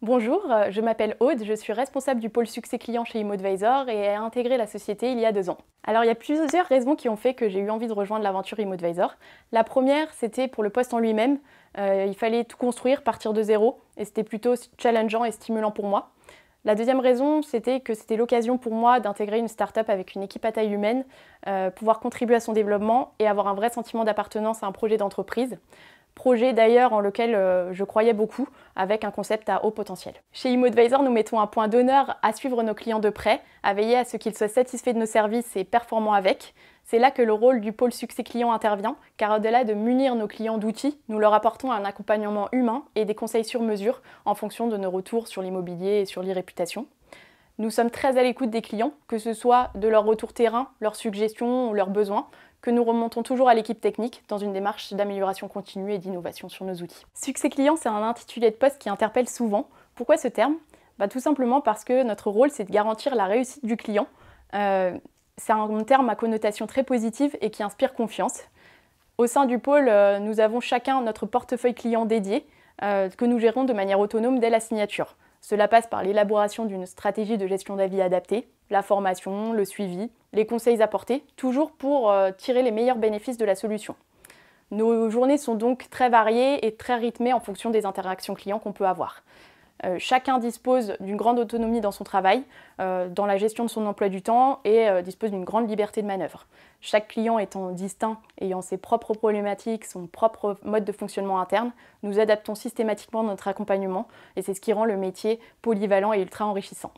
Bonjour, je m'appelle Aude, je suis responsable du pôle succès client chez ImoAdvisor et ai intégré la société il y a 2 ans. Alors il y a plusieurs raisons qui ont fait que j'ai eu envie de rejoindre l'aventure ImoAdvisor. La première, c'était pour le poste en lui-même. Il fallait tout construire, partir de zéro, et c'était plutôt challengeant et stimulant pour moi. La deuxième raison, c'était que c'était l'occasion pour moi d'intégrer une start-up avec une équipe à taille humaine, pouvoir contribuer à son développement et avoir un vrai sentiment d'appartenance à un projet d'entreprise. Projet d'ailleurs en lequel je croyais beaucoup, avec un concept à haut potentiel. Chez ImoAdvisor, nous mettons un point d'honneur à suivre nos clients de près, à veiller à ce qu'ils soient satisfaits de nos services et performants avec. C'est là que le rôle du pôle succès client intervient, car au-delà de munir nos clients d'outils, nous leur apportons un accompagnement humain et des conseils sur mesure en fonction de nos retours sur l'immobilier et sur l'e-réputation. Nous sommes très à l'écoute des clients, que ce soit de leurs retours terrain, leurs suggestions ou leurs besoins, que nous remontons toujours à l'équipe technique dans une démarche d'amélioration continue et d'innovation sur nos outils. Succès client, c'est un intitulé de poste qui interpelle souvent. Pourquoi ce terme ? Tout simplement parce que notre rôle, c'est de garantir la réussite du client. C'est un terme à connotation très positive et qui inspire confiance. Au sein du pôle, nous avons chacun notre portefeuille client dédié que nous gérons de manière autonome dès la signature. Cela passe par l'élaboration d'une stratégie de gestion d'avis adaptée, la formation, le suivi, les conseils apportés, toujours pour tirer les meilleurs bénéfices de la solution. Nos journées sont donc très variées et très rythmées en fonction des interactions clients qu'on peut avoir. Chacun dispose d'une grande autonomie dans son travail, dans la gestion de son emploi du temps et dispose d'une grande liberté de manœuvre. Chaque client étant distinct, ayant ses propres problématiques, son propre mode de fonctionnement interne, nous adaptons systématiquement notre accompagnement et c'est ce qui rend le métier polyvalent et ultra enrichissant.